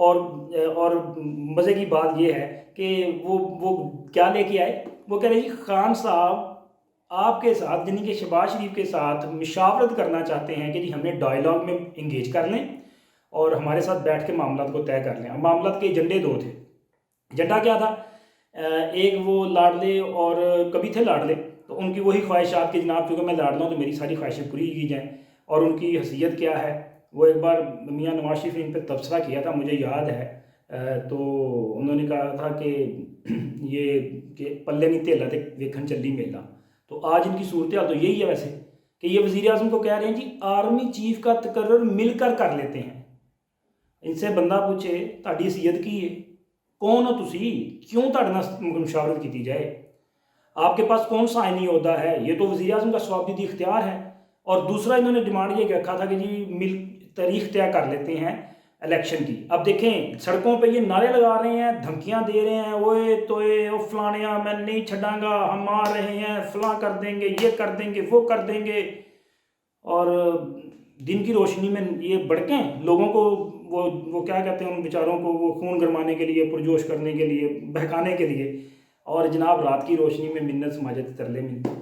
اور مزے کی بات یہ ہے کہ وہ کیا لے کے آئے، وہ کہہ رہے جی خان صاحب آپ کے ساتھ یعنی کہ شہباز شریف کے ساتھ مشاورت کرنا چاہتے ہیں کہ جی ہمیں ڈائیلاگ میں انگیج کر لیں اور ہمارے ساتھ بیٹھ کے معاملات کو طے کر لیں۔ معاملات کے ایجنڈے دو تھے۔ ایجنڈا کیا تھا؟ ایک وہ لاڈلے اور کبھی تھے لاڈلے، تو ان کی وہی خواہشات کہ جناب چونکہ میں لاڈلا ہوں تو میری ساری خواہشیں پوری کی جائیں، اور ان کی حیثیت کیا ہے وہ ایک بار میاں نواز شریف نے ان پہ تبصرہ کیا تھا، مجھے یاد ہے، تو انہوں نے کہا تھا کہ یہ کہ پلے نہیں تیلا تے ویکھن چلی میلا۔ تو آج ان کی صورتحال تو یہی ہے ویسے کہ یہ وزیر اعظم کو کہہ رہے ہیں جی آرمی چیف کا تقرر مل کر لیتے ہیں۔ ان سے بندہ پوچھے تہاڈی حیثیت کی ہے، کون ہو تسی، کیوں تہاڈے نال مشاورت کی جائے، آپ کے پاس کون سا آئینی عہدہ ہے؟ یہ تو وزیر اعظم کا ثوابدیدی اختیار ہے۔ اور دوسرا انہوں نے ڈیمانڈ یہ رکھا تھا کہ جی مل تاریخ طے کر لیتے ہیں الیکشن کی۔ اب دیکھیں سڑکوں پہ یہ نعرے لگا رہے ہیں، دھمکیاں دے رہے ہیں، اوئے توئے او فلانیاں میں نہیں چھڈاں گا، ہم آ رہے ہیں، فلاں کر دیں گے، یہ کر دیں گے، وہ کر دیں گے، اور دن کی روشنی میں یہ بڑکیں لوگوں کو وہ کیا کہتے ہیں ان بیچاروں کو، وہ خون گرمانے کے لیے، پرجوش کرنے کے لیے، بہکانے کے لیے، اور جناب رات کی روشنی میں منت سماجت ترلے ملتے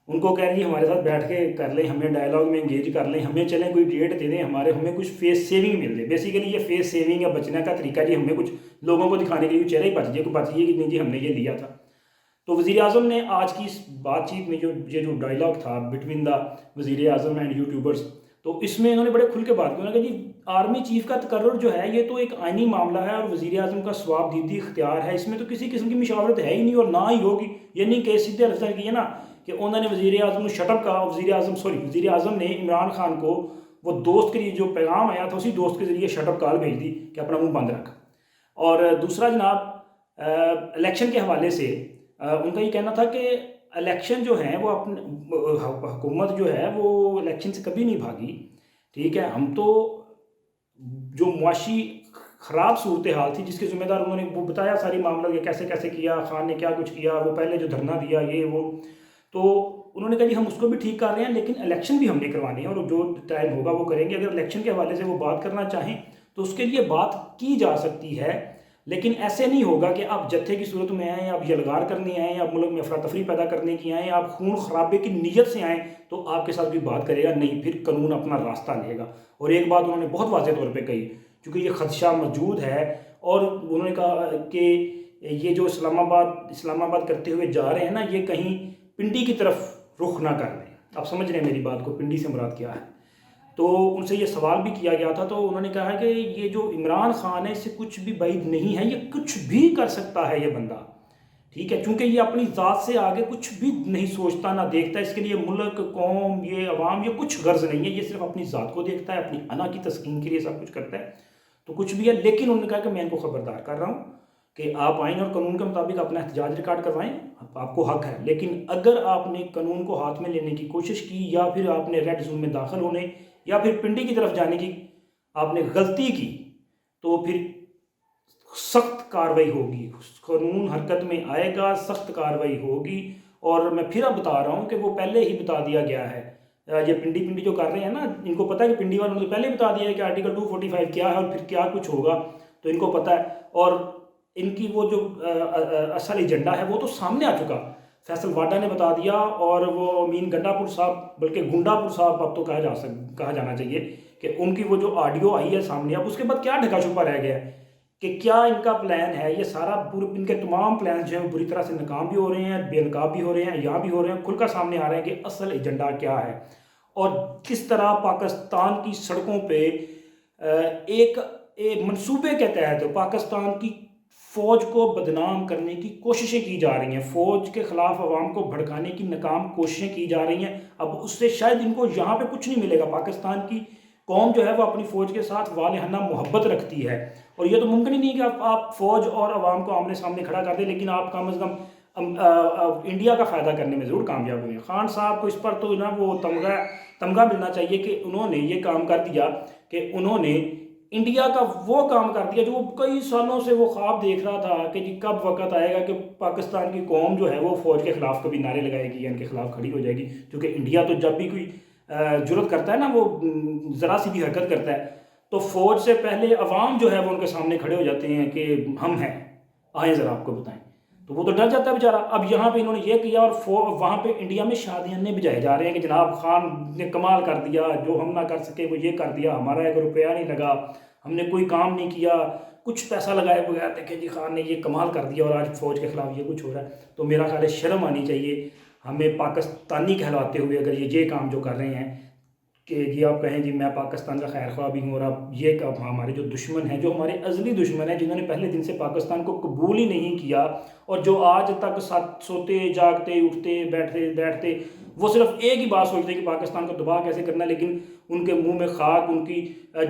ان کو کہہ رہی ہمارے ساتھ بیٹھ کے کر لیں، ہمیں ڈائیلاگ میں انگیج کر لیں، ہمیں چلیں کوئی ڈیٹ دے دیں، ہمیں کچھ فیس سیونگ مل جائے۔ بیسیکلی یہ فیس سیونگ یا بچنے کا طریقہ جی ہمیں کچھ لوگوں کو دکھانے کے لیے چہرہ ہی بچ جائے کہ نہیں جی ہم نے یہ لیا تھا۔ تو وزیر اعظم نے آج کی اس بات چیت میں جو ڈائیلاگ تھا بٹوین دا وزیر اعظم اینڈ یوٹیوبرز، تو اس میں انہوں نے بڑے کھل کے بات کی، انہوں نے کہا جی آرمی چیف کا تقرر جو ہے یہ تو ایک آئینی معاملہ ہے اور وزیر اعظم کا ثوابدیدی اختیار ہے، اس میں تو کسی قسم کی مشاورت ہے ہی نہیں اور نہ ہی ہوگی۔ یہ نہیں کہ سیدھے لفظ کیے نا کہ انہوں نے وزیر اعظم کو شٹ اپ کہا، وزیر اعظم نے عمران خان کو وہ دوست کے لیے جو پیغام آیا تھا اسی دوست کے ذریعے شٹ اپ کال بھیج دی کہ اپنا منہ بند رکھ۔ اور دوسرا جناب الیکشن کے حوالے سے ان کا یہ کہنا تھا کہ الیکشن جو ہیں وہ حکومت جو ہے وہ الیکشن سے کبھی نہیں بھاگی، ٹھیک ہے، ہم تو جو معاشی خراب صورتحال تھی جس کے ذمہ دار انہوں نے وہ بتایا ساری معاملہ کہ کیسے کیسے کیا، خان نے کیا کچھ کیا، وہ پہلے جو دھرنا دیا یہ وہ، تو انہوں نے کہا جی ہم اس کو بھی ٹھیک کر رہے ہیں لیکن الیکشن بھی ہم نے کروانے ہیں اور جو ٹائم ہوگا وہ کریں گے۔ اگر الیکشن کے حوالے سے وہ بات کرنا چاہیں تو اس کے لیے بات کی جا سکتی ہے، لیکن ایسے نہیں ہوگا کہ آپ جتھے کی صورت میں آئیں، آپ یلغار کرنے آئیں، آپ ملک میں افراتفری پیدا کرنے کی آئیں، آپ خون خرابے کی نیت سے آئیں تو آپ کے ساتھ بھی بات کرے گا نہیں، پھر قانون اپنا راستہ لے گا۔ اور ایک بات انہوں نے بہت واضح طور پہ کہی، چونکہ یہ خدشہ موجود ہے، اور انہوں نے کہا کہ یہ جو اسلام آباد کرتے ہوئے جا رہے ہیں نا، یہ کہیں پنڈی کی طرف رخ نہ کر لیں۔ آپ سمجھ رہے ہیں میری بات کو، پنڈی سے مراد کیا ہے؟ تو ان سے یہ سوال بھی کیا گیا تھا تو انہوں نے کہا کہ یہ جو عمران خان ہے اس سے کچھ بھی بعید نہیں ہے، یہ کچھ بھی کر سکتا ہے یہ بندہ، ٹھیک ہے، چونکہ یہ اپنی ذات سے آگے کچھ بھی نہیں سوچتا نہ دیکھتا، اس کے لیے ملک، قوم، یہ عوام یہ کچھ غرض نہیں ہے، یہ صرف اپنی ذات کو دیکھتا ہے، اپنی انا کی تسکین کے لیے سب کچھ کرتا ہے، تو کچھ بھی ہے۔ لیکن انہوں نے کہا کہ میں ان کو خبردار کر رہا ہوں کہ آپ آئین اور قانون کے مطابق اپنا احتجاج ریکارڈ کروائیں، آپ کو حق ہے، لیکن اگر آپ نے قانون کو ہاتھ میں لینے کی کوشش کی یا پھر آپ نے ریڈ زون میں داخل ہونے یا پھر پنڈی کی طرف جانے کی آپ نے غلطی کی تو پھر سخت کارروائی ہوگی، قانون حرکت میں آئے گا، سخت کارروائی ہوگی۔ اور میں پھر اب بتا رہا ہوں کہ وہ پہلے ہی بتا دیا گیا ہے، یہ پنڈی جو کر رہے ہیں نا، ان کو پتہ ہے کہ پنڈی والوں نے پہلے ہی بتا دیا ہے کہ آرٹیکل 245 کیا ہے اور پھر کیا کچھ ہوگا، تو ان کو پتہ ہے، اور ان کی وہ جو اصل ایجنڈا ہے وہ تو سامنے آ چکا، فیصل واڈا نے بتا دیا، اور وہ امین گنڈا پور صاحب، بلکہ گنڈا پور صاحب اب تو کہا جانا چاہیے کہ ان کی وہ جو آڈیو آئی ہے سامنے، اب اس کے بعد کیا ڈھکا چھپا رہ گیا ہے کہ کیا ان کا پلان ہے، یہ سارا ان کے تمام پلانز جو ہیں وہ بری طرح سے ناکام بھی ہو رہے ہیں، بے نقاب بھی ہو رہے ہیں، یہاں بھی ہو رہے ہیں، کھل کر سامنے آ رہے ہیں کہ اصل ایجنڈا کیا ہے، اور کس طرح پاکستان کی سڑکوں پہ ایک منصوبے کے تحت پاکستان کی فوج کو بدنام کرنے کی کوششیں کی جا رہی ہیں، فوج کے خلاف عوام کو بھڑکانے کی ناکام کوششیں کی جا رہی ہیں۔ اب اس سے شاید ان کو یہاں پہ کچھ نہیں ملے گا، پاکستان کی قوم جو ہے وہ اپنی فوج کے ساتھ والہانہ محبت رکھتی ہے، اور یہ تو ممکن ہی نہیں کہ آپ فوج اور عوام کو آمنے سامنے کھڑا کر دیں، لیکن آپ کم از کم انڈیا کا فائدہ کرنے میں ضرور کامیاب ہوئے ہیں۔ خان صاحب کو اس پر تو نا وہ تمغہ ملنا چاہیے کہ انہوں نے یہ کام کر دیا کہ انہوں نے انڈیا کا وہ کام کر دیا جو وہ کئی سالوں سے وہ خواب دیکھ رہا تھا کہ جی کب وقت آئے گا کہ پاکستان کی قوم جو ہے وہ فوج کے خلاف کبھی نعرے لگائے گی یا ان کے خلاف کھڑی ہو جائے گی، کیونکہ انڈیا تو جب بھی کوئی جرت کرتا ہے نا، وہ ذرا سی بھی حرکت کرتا ہے تو فوج سے پہلے عوام جو ہے وہ ان کے سامنے کھڑے ہو جاتے ہیں کہ ہم ہیں، آئیں ذرا آپ کو بتائیں، تو وہ تو ڈر جاتا ہے بیچارہ۔ اب یہاں پہ انہوں نے یہ کیا، اور وہاں پہ انڈیا میں شادیاں بجائے جا رہے ہیں کہ جناب خان نے کمال کر دیا، جو ہم نہ کر سکے وہ یہ کر دیا، ہمارا 1 روپیہ نہیں لگا، ہم نے کوئی کام نہیں کیا، کچھ پیسہ لگائے بغیر، دیکھیں جی خان نے یہ کمال کر دیا، اور آج فوج کے خلاف یہ کچھ ہو رہا ہے۔ تو میرا خیال ہے شرم آنی چاہیے ہمیں پاکستانی کہلاتے ہوئے، اگر یہ کام جو کر رہے ہیں کہ جی آپ کہیں جی میں پاکستان کا خیر خواہ بھی ہوں، اور اب یہ ہمارے جو دشمن ہیں، جو ہمارے ازلی دشمن ہیں، جنہوں نے پہلے دن سے پاکستان کو قبول ہی نہیں کیا، اور جو آج تک سوتے جاگتے اٹھتے بیٹھتے وہ صرف ایک ہی بات سوچتے ہیں کہ پاکستان کو تباہ کیسے کرنا، لیکن ان کے منہ میں خاک، ان کی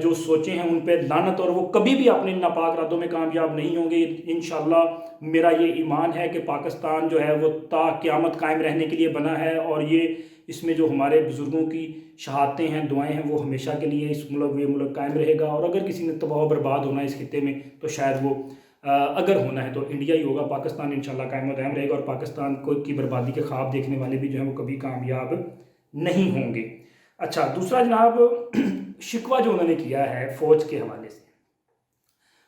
جو سوچیں ہیں ان پہ لعنت، اور وہ کبھی بھی اپنے ناپاک ارادوں میں کامیاب نہیں ہوں گے۔ انشاءاللہ میرا یہ ایمان ہے کہ پاکستان جو ہے وہ تا قیامت قائم رہنے کے لیے بنا ہے، اور یہ اس میں جو ہمارے بزرگوں کی شہادتیں ہیں، دعائیں ہیں، وہ ہمیشہ کے لیے یہ ملک قائم رہے گا۔ اور اگر کسی نے تباہ و برباد ہونا ہے اس خطے میں، تو شاید وہ اگر ہونا ہے تو انڈیا ہی ہوگا۔ پاکستان انشاءاللہ قائم و دائم رہے گا، اور پاکستان کی بربادی کے خواب دیکھنے والے بھی جو ہیں وہ کبھی کامیاب نہیں ہوں گے۔ اچھا، دوسرا جناب شکوہ جو انہوں نے کیا ہے فوج کے حوالے سے،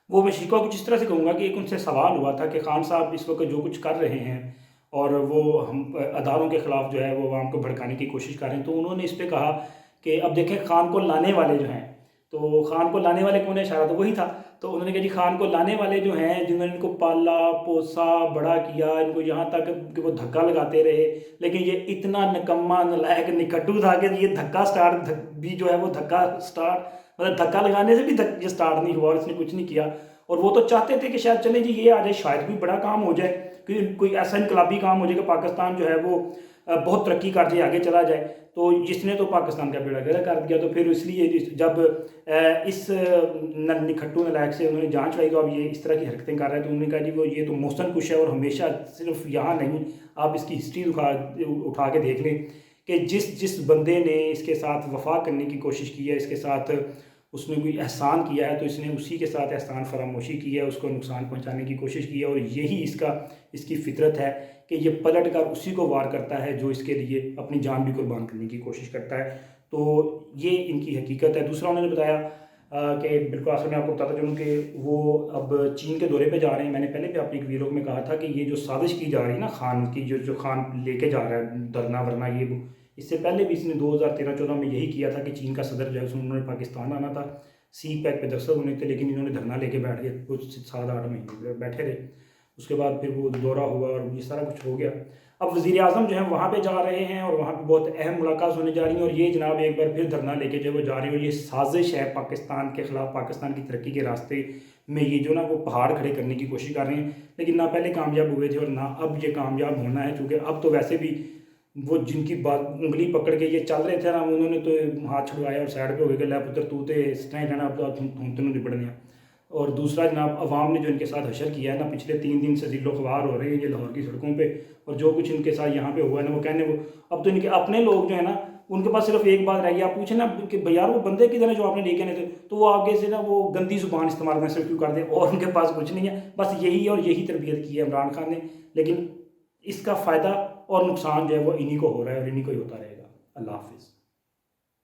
وہ میں شکوہ کچھ اس طرح سے کہوں گا کہ ایک ان سے سوال ہوا تھا کہ خان صاحب اس وقت جو کچھ کر رہے ہیں، اور وہ ہم اداروں کے خلاف جو ہے وہ عوام کو بھڑکانے کی کوشش کر رہے ہیں، تو انہوں نے اس پہ کہا کہ اب دیکھیں خان کو لانے والے جو ہیں، تو خان کو لانے والے کون ہے؟ اشارہ تو وہی تھا۔ تو انہوں نے کہا جی خان کو لانے والے جو ہیں، جنہوں نے ان کو پالا پوسا بڑا کیا، ان کو یہاں تک کہ وہ دھکا لگاتے رہے، لیکن یہ اتنا نکما نالائق نکھٹو تھا کہ یہ دھکا سٹارٹ بھی جو ہے وہ مطلب دھکا لگانے سے بھی یہ سٹارٹ نہیں ہوا، اور اس نے کچھ نہیں کیا۔ اور وہ تو چاہتے تھے کہ شاید چلیں جی یہ آ جائے، شاید بھی بڑا کام ہو جائے، کہ کوئی ایسا انقلابی کام ہو جائے کہ پاکستان جو ہے وہ بہت ترقی کر جائے، آگے چلا جائے۔ تو جس نے تو پاکستان کا بیڑا گرک کر دیا۔ تو پھر اس لیے جب اس نکھٹو نالائق سے انہوں نے جانچ لائی، تو اب یہ اس طرح کی حرکتیں کر رہے ہیں، تو انہوں نے کہا جی وہ یہ تو محسن کش ہے، اور ہمیشہ صرف یہاں نہیں، آپ اس کی ہسٹری اٹھا کے دیکھ لیں کہ جس بندے نے اس کے ساتھ وفا کرنے کی کوشش کی ہے، اس کے ساتھ اس نے کوئی احسان کیا ہے، تو اس نے اسی کے ساتھ احسان فراموشی کی ہے، اس کو نقصان پہنچانے کی کوشش کی ہے، اور یہی اس کی فطرت ہے کہ یہ پلٹ کر اسی کو وار کرتا ہے جو اس کے لیے اپنی جان بھی قربان کرنے کی کوشش کرتا ہے۔ تو یہ ان کی حقیقت ہے۔ دوسرا انہوں نے بتایا کہ بالکل آخر میں آپ کو بتاتا چلوں کہ وہ اب چین کے دورے پہ جا رہے ہیں۔ میں نے پہلے بھی اپنی ایک ویڈیو میں کہا تھا کہ یہ جو سازش کی جا رہی ہے نا خان کی، جو خان لے کے جا رہا ہے دھرنا ورنا، یہ اس سے پہلے بھی اس نے 2013-14 میں یہی کیا تھا کہ چین کا صدر جو ہے انہوں نے پاکستان آنا تھا، سی پیک پہ دستخط ہونے تھے، لیکن انہوں نے دھرنا لے کے بیٹھ گئے، کچھ 7-8 مہینے بیٹھے رہے۔ اس کے بعد پھر وہ دورہ ہوا اور یہ سارا کچھ ہو گیا۔ اب وزیر اعظم جو ہیں وہاں پہ جا رہے ہیں، اور وہاں پہ بہت اہم ملاقات ہونے جا رہی ہیں، اور یہ جناب ایک بار پھر دھرنا لے کے جو وہ جا رہے ہیں، اور یہ سازش ہے پاکستان کے خلاف، پاکستان کی ترقی کے راستے میں یہ جو نا وہ پہاڑ کھڑے کرنے کی کوشش کر رہے ہیں، لیکن نہ پہلے کامیاب ہوئے تھے اور نہ اب یہ کامیاب ہونا ہے، چونکہ اب تو ویسے بھی وہ جن کی بات انگلی پکڑ کے یہ چل رہے تھے نا، انہوں نے تو ہاتھ چھڑوایا اور سائڈ پہ ہو گئے، لے پتر تو تے اس طرح کہنا اب تو تمہیں نپڑنے ہیں۔ اور دوسرا جناب عوام نے جو ان کے ساتھ حشر کیا ہے نا، پچھلے 3 دن سے ذل و خوار ہو رہے ہیں یہ لاہور کی سڑکوں پہ، اور جو کچھ ان کے ساتھ یہاں پہ ہوا ہے نا، وہ کہنے وہ اب تو ان کے اپنے لوگ جو ہیں نا، ان کے پاس صرف ایک بات رہ گئی، آپ پوچھیں نا کہ بھئی یار وہ بندے کدھر ہیں جو آپ نے لے کے آنے تھے، تو وہ آگے سے نا وہ گندی زبان استعمال کرنا صرف کیوں کر دیں، اور ان کے پاس کچھ نہیں ہے، بس یہی اور یہی تربیت کی ہے عمران خان نے۔ لیکن اس کا فائدہ اور نقصان جو ہے وہ انہی کو ہو رہا ہے اور انہی کو ہی ہوتا رہے گا۔ اللہ حافظ۔